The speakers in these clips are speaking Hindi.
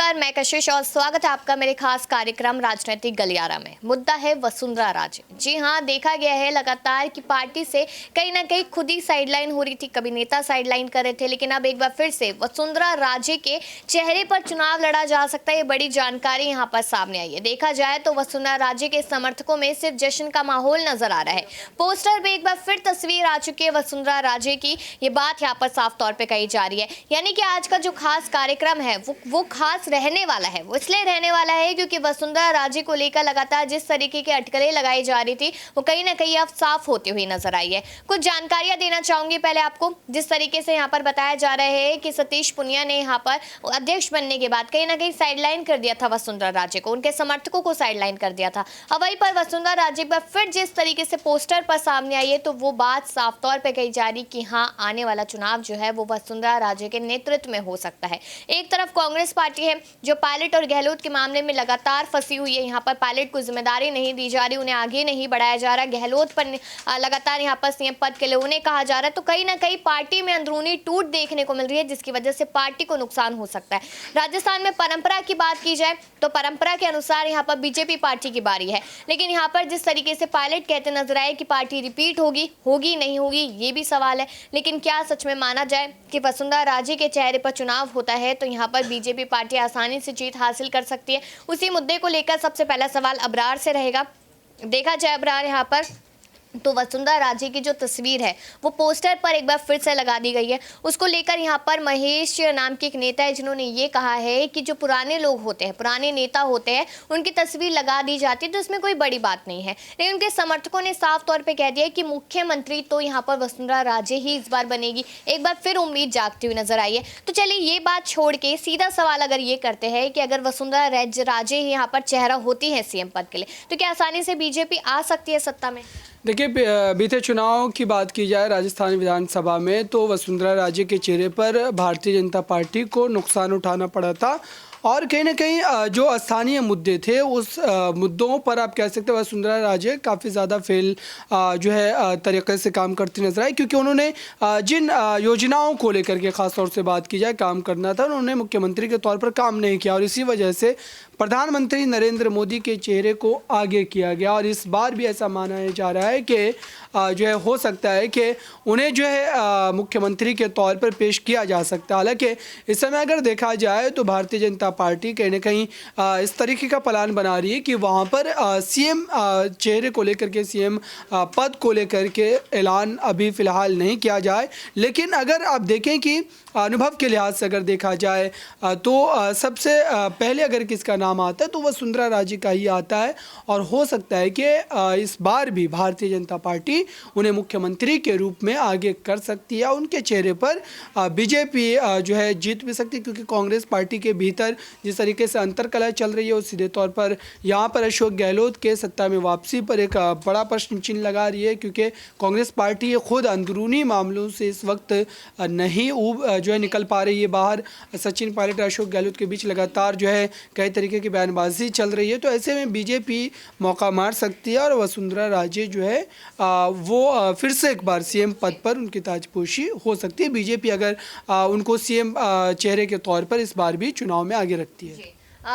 नमस्कार, मैं कशिश और स्वागत है आपका मेरे खास कार्यक्रम राजनीतिक गलियारा में। मुद्दा है वसुंधरा राजे। जी हाँ, देखा गया है लगातार कि पार्टी से कहीं ना कहीं खुद ही साइडलाइन हो रही थी, कभी नेता साइडलाइन कर रहे थे, लेकिन अब एक बार फिर से वसुंधरा राजे के चेहरे पर चुनाव लड़ा जा सकता है, ये बड़ी जानकारी यहाँ पर सामने आई है। देखा जाए तो वसुंधरा राजे के समर्थकों में सिर्फ जश्न का माहौल नजर आ रहा है। पोस्टर पे एक बार फिर तस्वीर आ चुकी है वसुंधरा राजे की, ये बात यहाँ पर साफ तौर पर कही जा रही है। यानी कि आज का जो खास कार्यक्रम है वो खास रहने वाला है। वो इसलिए रहने वाला है क्योंकि वसुंधरा राजे को लेकर लगातार जिस तरीके की अटकलें लगाई जा रही थी वो कहीं ना कहीं अब साफ होती हुई नजर आई है। कुछ जानकारियां देना चाहूंगी पहले आपको। जिस तरीके से यहाँ पर बताया जा रहा है कि सतीश पुनिया ने यहाँ पर अध्यक्ष बनने के बाद कहीं ना कहीं साइडलाइन कर दिया था वसुंधरा राजे को, उनके समर्थकों को साइडलाइन कर दिया था। अब वहीं पर वसुंधरा राजे पर फिर जिस तरीके से पोस्टर पर सामने आई है तो वो बात साफ तौर पर कही जा रही कि हाँ, आने वाला चुनाव जो है वो वसुंधरा राजे के नेतृत्व में हो सकता है। एक तरफ कांग्रेस पार्टी है जो पायलट और गहलोत के मामले में लगातार फंसी हुई है। यहाँ पर पायलट को जिम्मेदारी नहीं दी जा रही, उन्हें आगे नहीं बढ़ाया जा रहा। गहलोत पर लगातार यहाँ पर सीएम पद के लिए उन्हें कहा जा रहा है। तो कहीं ना कहीं पार्टी में अंदरूनी टूट देखने को मिल रही है, जिसकी वजह से पार्टी को नुकसान हो सकता है। राजस्थान में परंपरा की बात की जाए तो परंपरा के अनुसार यहाँ पर बीजेपी पार्टी की बारी है, लेकिन यहाँ पर जिस तरीके से पायलट कहते नजर आए कि पार्टी रिपीट होगी नहीं होगी, ये भी सवाल है। लेकिन क्या सच में माना जाए कि वसुंधरा राजे के चेहरे पर चुनाव होता है तो यहाँ पर बीजेपी पार्टी आसानी से जीत हासिल कर सकती है? उसी मुद्दे को लेकर सबसे पहला सवाल अबरार से रहेगा। देखा जाए अबरार, यहाँ पर तो वसुंधरा राजे की जो तस्वीर है वो पोस्टर पर एक बार फिर से लगा दी गई है। उसको लेकर यहाँ पर महेश नाम के एक नेता है जिन्होंने ये कहा है कि जो पुराने लोग होते हैं, पुराने नेता होते हैं, उनकी तस्वीर लगा दी जाती है तो इसमें कोई बड़ी बात नहीं है। लेकिन उनके समर्थकों ने साफ तौर पे कह दिया कि मुख्यमंत्री तो यहाँ पर वसुंधरा राजे ही इस बार बनेगी। एक बार फिर उम्मीद जागती हुई नजर आई है। तो चलिए ये बात छोड़ के सीधा सवाल अगर ये करते हैं कि अगर वसुंधरा राजे ही यहाँ पर चेहरा होती है सीएम पद के लिए तो क्या आसानी से बीजेपी आ सकती है सत्ता में? देखिए, बीते चुनाव की बात की जाए राजस्थान विधानसभा में तो वसुंधरा राजे के चेहरे पर भारतीय जनता पार्टी को नुकसान उठाना पड़ा था और कहीं ना कहीं जो स्थानीय मुद्दे थे उस मुद्दों पर आप कह सकते हैं वसुंधरा राजे काफ़ी ज़्यादा फेल जो है तरीके से काम करती नजर आई, क्योंकि उन्होंने जिन योजनाओं को लेकर के ख़ास तौर से बात की जाए काम करना था, उन्होंने मुख्यमंत्री के तौर पर काम नहीं किया और इसी वजह से प्रधानमंत्री नरेंद्र मोदी के चेहरे को आगे किया गया। और इस बार भी ऐसा माना जा रहा है कि जो है हो सकता है कि उन्हें जो है मुख्यमंत्री के तौर पर पेश किया जा सकता है। हालांकि इस समय अगर देखा जाए तो भारतीय जनता पार्टी कहीं ना कहीं इस तरीके का प्लान बना रही है कि वहाँ पर सीएम चेहरे को लेकर के, सीएम पद को लेकर के ऐलान अभी फ़िलहाल नहीं किया जाए। लेकिन अगर आप देखें कि अनुभव के लिहाज से अगर देखा जाए तो सबसे पहले अगर किसका नाम आता है तो वसुंधरा राजे का ही आता है और हो सकता है कि इस बार भी भारतीय जनता पार्टी उन्हें मुख्यमंत्री के रूप में आगे कर सकती है। उनके चेहरे पर बीजेपी जो है जीत भी सकती है, क्योंकि कांग्रेस पार्टी के भीतर जिस तरीके से अंतर्कलह चल रही है वो सीधे तौर पर यहाँ पर अशोक गहलोत के सत्ता में वापसी पर एक बड़ा प्रश्न चिन्ह लगा रही है, क्योंकि कांग्रेस पार्टी खुद अंदरूनी मामलों से इस वक्त नहीं जो है निकल पा रही है बाहर। सचिन पायलट और अशोक गहलोत के बीच लगातार जो है कई तरीके की बयानबाजी चल रही है, तो ऐसे में बीजेपी मौका मार सकती है और वसुंधरा राजे जो है वो फिर से एक बार सीएम पद पर उनकी ताजपोशी हो सकती है। बीजेपी अगर उनको सीएम चेहरे के तौर पर इस बार भी चुनाव में आगे रखती है।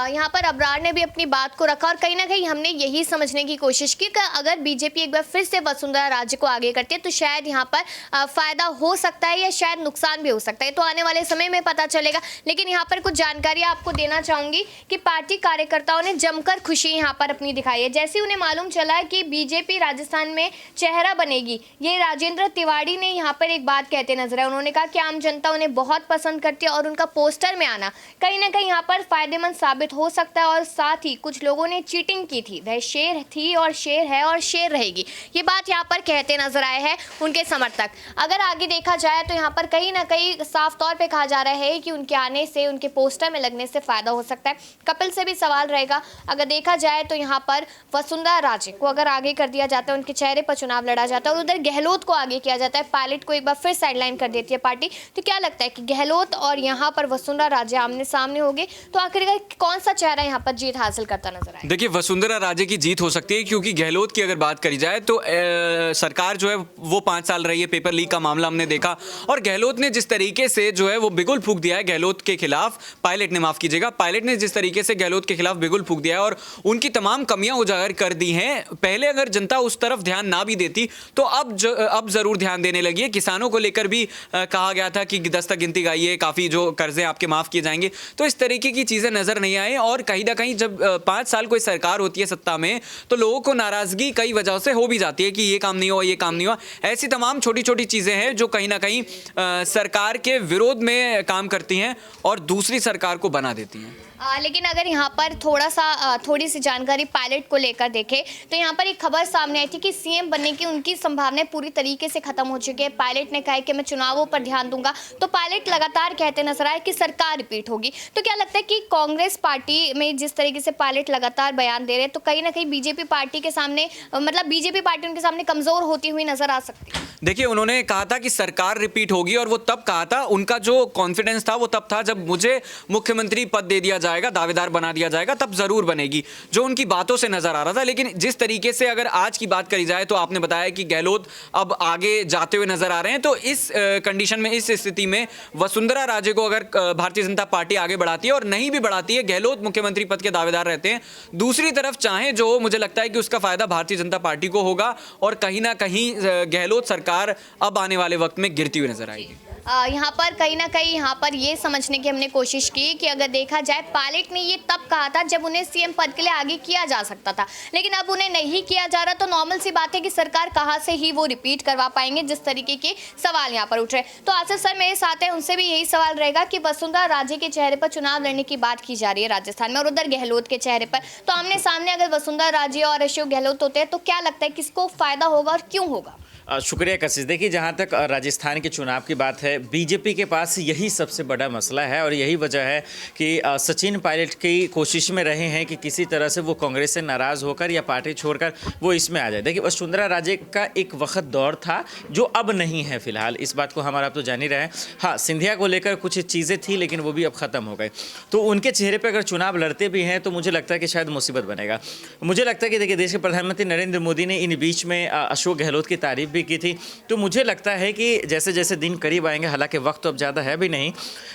यहाँ पर अबरार ने भी अपनी बात को रखा और कहीं ना कहीं हमने यही समझने की कोशिश की कि अगर बीजेपी एक बार फिर से वसुंधरा राजे को आगे करती है तो शायद यहाँ पर फायदा हो सकता है या शायद नुकसान भी हो सकता है, तो आने वाले समय में पता चलेगा। लेकिन यहाँ पर कुछ जानकारी आपको देना चाहूंगी कि पार्टी कार्यकर्ताओं ने जमकर खुशी यहाँ पर अपनी दिखाई है। जैसे उन्हें मालूम चला कि बीजेपी राजस्थान में चेहरा बनेगी, ये राजेंद्र तिवारी ने यहाँ पर एक बात कहते नजर आए। उन्होंने कहा कि आम जनता उन्हें बहुत पसंद करती है और उनका पोस्टर में आना कहीं ना कहीं यहाँ पर फायदेमंद साबित हो सकता है। और साथ ही कुछ लोगों ने चीटिंग की थी, वह शेर थी और शेर है और शेर रहेगी, ये बात यहाँ पर कहते नजर आए हैं उनके समर्थक। अगर आगे देखा जाए तो यहाँ पर कहीं ना कहीं साफ तौर पे कहा जा रहा है कि उनके आने से, उनके पोस्टर में लगने से फायदा हो सकता है। कपिल से भी सवाल रहेगा। अगर देखा जाए तो यहाँ पर वसुंधरा राजे को अगर आगे कर दिया जाता है, उनके चेहरे पर चुनाव लड़ा जाता है और उधर गहलोत को आगे किया जाता है, पायलट को एक बार फिर साइडलाइन कर देती है पार्टी, तो क्या लगता है कि गहलोत और यहाँ पर वसुंधरा राजे आमने सामने होंगे तो आखिरकार कौन सा चेहरा यहाँ पर जीत हासिल करता नजर आएगा? देखिए, वसुंधरा राजे की जीत हो सकती है क्योंकि गहलोत की अगर बात करी जाए तो सरकार जो है वो 5 साल रही है। पेपर लीक का मामला हमने देखा और गहलोत ने जिस तरीके से जो है वो बिगुल फूंक दिया है गहलोत के खिलाफ, पायलट ने, माफ कीजिएगा, पायलट ने जिस तरीके से गहलोत के खिलाफ बिगुल फूंक दिया है और उनकी तमाम कमियां उजागर कर दी हैं। पहले अगर जनता उस तरफ ध्यान ना भी देती तो अब जरूर ध्यान देने लगी है। किसानों को लेकर भी कहा गया था कि 10 तक गिनती गाइए, काफी जो कर्जे आपके माफ किए जाएंगे। तो इस तरीके की चीजें नजर नहीं आए और कहीं ना कहीं जब 5 साल कोई सरकार होती है सत्ता में तो लोगों को नाराजगी कई वजह से हो भी जाती है कि ये काम नहीं हुआ, ये काम नहीं हुआ। ऐसी तमाम छोटी छोटी चीजें हैं जो कहीं ना कहीं सरकार के विरोध में काम करती हैं और दूसरी सरकार को बना देती हैं। लेकिन अगर यहाँ पर थोड़ी सी जानकारी पायलट को लेकर देखें तो यहाँ पर एक खबर सामने आई थी कि सीएम बनने की उनकी संभावनाएं पूरी तरीके से खत्म हो चुकी है। पायलट ने कहा है कि मैं चुनावों पर ध्यान दूंगा, तो पायलट लगातार कहते नजर आए कि सरकार रिपीट होगी। तो क्या लगता है कि कांग्रेस पार्टी में जिस तरीके से पायलट लगातार बयान दे रहे हैं तो कहीं ना कहीं बीजेपी पार्टी के सामने, मतलब बीजेपी पार्टी उनके सामने कमजोर होती हुई नजर आ सकती है? देखिए, उन्होंने कहा था कि सरकार रिपीट होगी और वो तब कहा था, उनका जो कॉन्फिडेंस था वो तब था जब मुझे मुख्यमंत्री पद दे दिया जाएगा, दावेदार बना दिया जाएगा, तब जरूर बनेगी, जो उनकी बातों से नजर आ रहा था। लेकिन जिस तरीके से अगर आज की बात करी जाए तो आपने बताया कि गहलोत अब आगे जाते हुए नजर आ रहे हैं, तो इस कंडीशन में, इस स्थिति में वसुंधरा राजे को अगर भारतीय जनता पार्टी आगे बढ़ाती है और नहीं भी बढ़ाती है, गहलोत मुख्यमंत्री पद के दावेदार रहते हैं, दूसरी तरफ चाहे जो, मुझे लगता है कि उसका फायदा भारतीय जनता पार्टी को होगा और कहीं ना कहीं गहलोत सरकार अब आने वाले वक्त में गिरती हुई नजर आएगी। यहाँ पर कहीं ना कहीं यहाँ पर ये समझने की हमने कोशिश की कि अगर देखा जाए पायलट ने ये तब कहा था जब उन्हें सीएम पद के लिए आगे किया जा सकता था, लेकिन अब उन्हें नहीं किया जा रहा, तो नॉर्मल सी बात है कि सरकार कहाँ से ही वो रिपीट करवा पाएंगे, जिस तरीके के सवाल यहाँ पर उठ रहे। तो आसिफ सर मेरे साथ हैं, उनसे भी यही सवाल रहेगा कि वसुंधरा राजे के चेहरे पर चुनाव लड़ने की बात की जा रही है राजस्थान में और उधर गहलोत के चेहरे पर, तो आमने सामने अगर वसुंधरा राजे और अशोक गहलोत होते हैं तो क्या लगता है किसको फायदा होगा और क्यों होगा? शुक्रिया कशिश। देखिए, जहाँ तक राजस्थान के चुनाव की बात है, बीजेपी के पास यही सबसे बड़ा मसला है और यही वजह है कि सचिन पायलट की कोशिश में रहे हैं कि किसी तरह से वो कांग्रेस से नाराज़ होकर या पार्टी छोड़कर वो इसमें आ जाए। देखिए, वसुंधरा राजे का एक वक्त दौर था जो अब नहीं है फिलहाल, इस बात को हमारा आप तो जान ही रहे हैं। हाँ, सिंधिया को लेकर कुछ चीज़ें थी लेकिन वो भी अब ख़त्म हो गए, तो उनके चेहरे पर अगर चुनाव लड़ते भी हैं तो मुझे लगता है कि शायद मुसीबत बनेगा। मुझे लगता है कि देखिए, देश के प्रधानमंत्री नरेंद्र मोदी ने इन बीच में अशोक गहलोत की तारीफ भी की थी, तो मुझे लगता है कि जैसे जैसे दिन करीब आएंगे, हालांकि वक्त तो अब ज़्यादा है भी नहीं,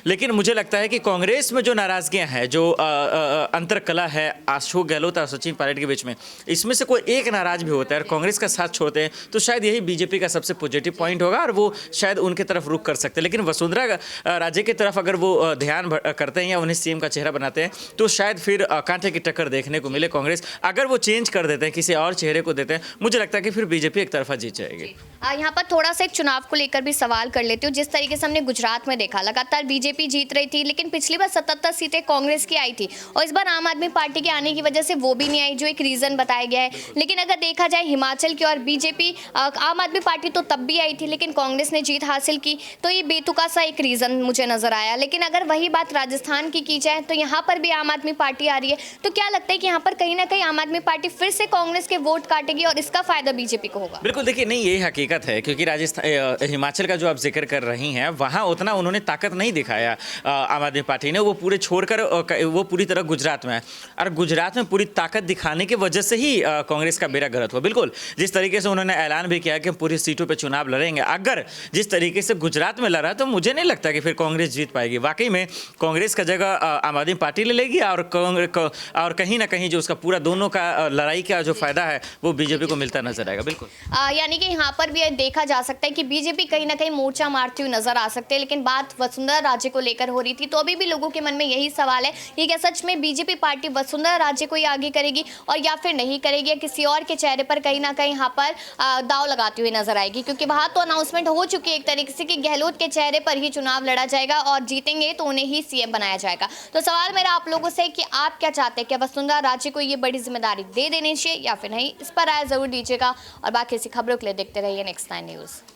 लेकिन मुझे लगता है कि कांग्रेस में जो नाराज़गियां हैं, जो अंतरकला है अशोक गहलोत और सचिन पायलट के बीच में, इसमें से कोई एक नाराज भी होता है और कांग्रेस का साथ छोड़ते हैं तो शायद यही बीजेपी का सबसे पॉजिटिव पॉइंट होगा और वो शायद उनके तरफ रुख कर सकते हैं। लेकिन वसुंधरा राजे की तरफ अगर वो ध्यान करते हैं या उन्हें सीएम का चेहरा बनाते हैं तो शायद फिर कांटे की टक्कर देखने को मिले कांग्रेस। अगर वो चेंज कर देते हैं, किसी और चेहरे को देते हैं, मुझे लगता है कि फिर बीजेपी एक तरफा जीत जाएगी। यहाँ पर थोड़ा सा एक चुनाव को लेकर भी सवाल कर लेती हूँ। जिस तरीके से हमने गुजरात में देखा, लगातार बीजेपी जीत रही थी, लेकिन पिछली बार 77 सीटें कांग्रेस की आई थी और इस बार आम आदमी पार्टी के आने की वजह से वो भी नहीं आई, जो एक रीजन बताया गया है। लेकिन अगर देखा जाए हिमाचल की और बीजेपी, आम आदमी पार्टी तो तब भी आई थी लेकिन कांग्रेस ने जीत हासिल की, तो ये बेतुका सा एक रीजन मुझे नजर आया। लेकिन अगर वही बात राजस्थान की जाए तो यहाँ पर भी आम आदमी पार्टी आ रही है, तो क्या लगता है कि यहाँ पर कहीं ना कहीं आम आदमी पार्टी फिर से कांग्रेस के वोट काटेगी और इसका फायदा बीजेपी को होगा? बिल्कुल, देखिए, नहीं, यही हकीकत है क्योंकि हिमाचल का जो आप जिक्र कर रही हैं, वहाँ उतना उन्होंने ताकत नहीं दिखाया आम आदमी पार्टी ने, वो पूरे छोड़कर वो पूरी तरह गुजरात में है और गुजरात में पूरी ताकत दिखाने की वजह से ही कांग्रेस का बेड़ा गर्क हुआ। बिल्कुल, जिस तरीके से उन्होंने ऐलान भी किया कि पूरी सीटों पे चुनाव लड़ेंगे, अगर जिस तरीके से गुजरात में लड़ा तो मुझे नहीं लगता कि फिर कांग्रेस जीत पाएगी। वाकई में कांग्रेस का जगह आम आदमी पार्टी ले लेगी और कहीं ना कहीं जो उसका पूरा दोनों का लड़ाई का जो फायदा है वो बीजेपी को मिलता नजर आएगा। बिल्कुल, यानी कि यहाँ पर भी देखा जा सकता है कि बीजेपी कहीं ना कहीं मोर्चा मारती हुई नजर आ सकते हैं। लेकिन बात वसुंधरा राजे को लेकर हो रही थी, तो अभी भी लोगों के मन में यही सवाल है कि क्या सच में बीजेपी पार्टी वसुंधरा राजे को ही आगे करेगी और या फिर नहीं करेगी, या किसी और के चेहरे पर कहीं ना कहीं यहाँ पर दाव लगाती हुई नजर आएगी? क्योंकि वहां तो अनाउंसमेंट हो चुकी है एक तरीके से कि गहलोत के चेहरे पर ही चुनाव लड़ा जाएगा और जीतेंगे तो उन्हें ही सीएम बनाया जाएगा। तो सवाल मेरा आप लोगों से कि आप क्या चाहते हैं, क्या वसुंधरा राजे को ये बड़ी जिम्मेदारी दे देनी चाहिए या फिर नहीं? इस पर राय जरूर दीजिएगा और बाकी ऐसी खबरों के लिए देखते रहिए नेक्स्ट 9 न्यूज़।